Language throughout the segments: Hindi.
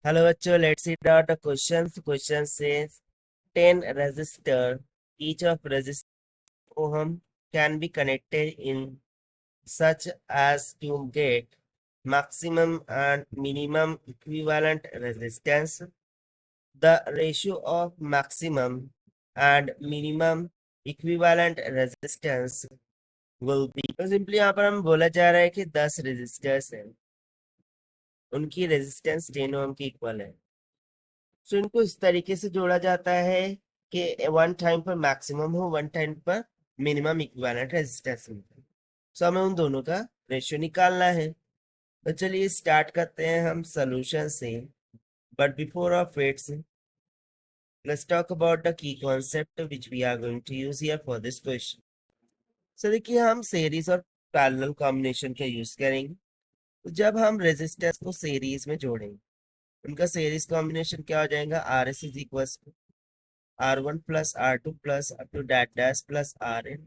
Hello bachcho, let's see out the questions. Question says 10 resistor, each of resistor ohm can be connected in such as to get maximum and minimum equivalent resistance. The ratio of maximum and minimum equivalent resistance will be, तो सिंपली यहाँ पर हम बोला जा रहा है कि 10 रेजिस्टर्स हैं, उनकी रेजिस्टेंस 10 ओम की इक्वल है। सो इनको इस तरीके से जोड़ा जाता है कि वन टाइम पर मैक्सिमम हो, वन टाइम पर मिनिमम इक्विवेलेंट रेजिस्टेंस मिले। सो हमें उन दोनों का रेशियो निकालना है। तो चलिए स्टार्ट करते हैं हम सॉल्यूशन से, but before of its let's talk about the key concept which we are going to use here for this question. So देखिए, हम सीरीज और पैरेलल कॉम्बिनेशन का यूज करेंगे। तो जब हम रेजिस्टेंस को सीरीज में जोड़ेंगे, उनका सीरीज कॉम्बिनेशन क्या हो जाएगा, R S is equal to R1 plus R2 plus up to that dash plus Rn,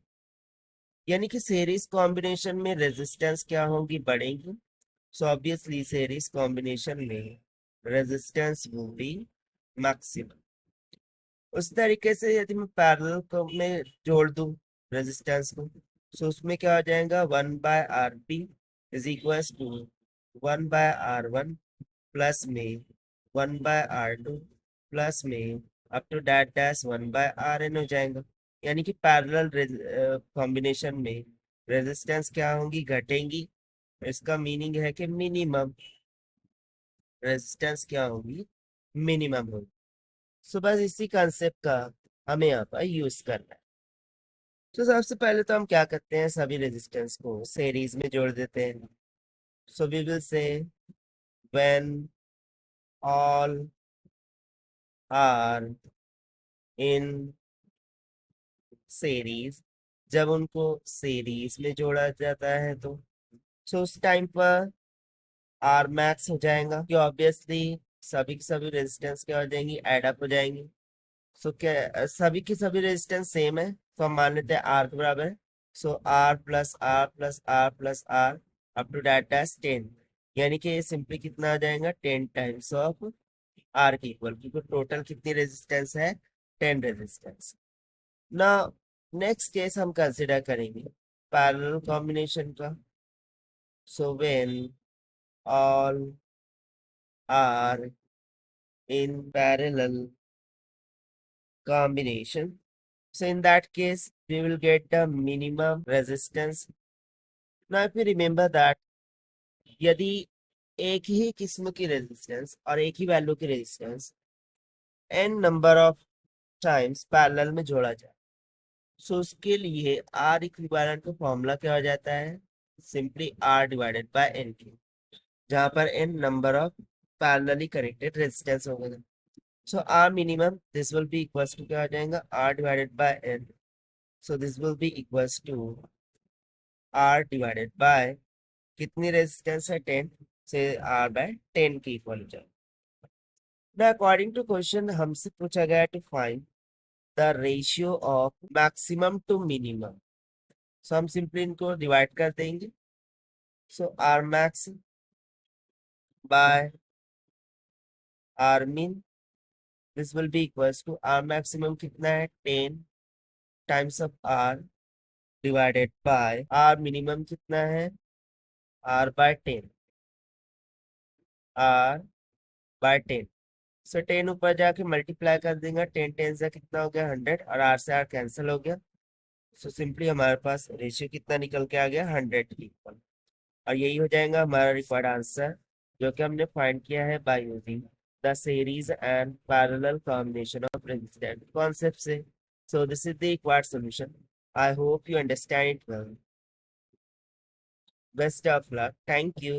यानी कि सीरीज कॉम्बिनेशन में रेजिस्टेंस क्या होगी, बढ़ेगी। सो ऑब्वियसली सीरीज कॉम्बिनेशन में रेजिस्टेंस विल बी मैक्सिमम। उस तरीके से यदि मैं पैरेलल को में जोड़ दूं रेजिस्टेंस को, सो उसमें क्या हो जाएगा, 1/Rp is equal to 1/R1 plus में 1/R2 प्लस में up to that dash 1/Rn हो जाएगा। यानी कि पैरेलल कॉम्बिनेशन में रेजिस्टेंस क्या होंगी, घटेंगी। इसका मीनिंग है कि मिनिमम रेजिस्टेंस क्या होगी, मिनिमम होगी। सो बस इसी कंसेप्ट का हमें यहाँ पर यूज करना है। तो सबसे पहले तो हम क्या करते हैं, सभी रेजिस्टेंस को सीरीज में जोड़ देते हैं। So we will say when all are in series, जब उनको सीरीज में जोड़ा जाता है तो सो उस टाइम पर आर मैक्स हो जाएगा कि ऑब्वियसली सभी की सभी रेजिस्टेंस क्या हो जाएंगी, एड अप हो जाएंगी। सो क्या सभी की सभी रेजिस्टेंस सेम है, तो हम मान लेते हैं आर के बराबर है। So R plus R plus R plus R up to that dash 10, यानी कि ये सिंपली कितना आ जाएगा, 10 टाइम्स ऑफ आर के इक्वल, क्योंकि टोटल कितनी रेजिस्टेंस है, 10 रेजिस्टेंस। ना नेक्स्ट केस हम कंसिडर करेंगे पैरेलल कॉम्बिनेशन का। So when all are in parallel combination, so in that case we will get the minimum resistance. Now if you remember that यदि एक ही किस्म की रेजिस्टेंस और एक ही वैल्यू की resistance n number of times parallel में जोड़ा जाए, सो उसके लिए R इक्विवेलेंट का फॉर्मूला क्या हो जाता है, simply R divided by n की, जहां पर n number of parallelly connected resistance होगा। So R minimum this will be equals to क्या हो जाएगा, R divided by n। So this will be equals to R divided by कितनी रेजिस्टेंस है, 10, से R बाय 10 की इक्वल हो जाए। ना अकॉर्डिंग टू क्वेश्चन हमसे पूछा गया to find the ratio of maximum to minimum. So हम सिंपली इनको डिवाइड कर देंगे। So R max by R min, this will be equals to R maximum कितना है, 10 times of R divided by R minimum कितना है, R by 10, R by 10। So 10 ऊपर जाके मल्टीप्लाई कर देंगे, 10 10 से कितना हो गया, 100, और R से R कैंसिल हो गया। सो सिंपली हमारे पास रेशियो कितना निकल के आ गया, 100 की इक्वल। और यही हो जाएगा हमारा रिक्वायर्ड आंसर, जो कि हमने फाइंड किया है by using the series and parallel combination of resistance concept से। So this is the required solution. I hope you understand it well. Best of luck. Thank you.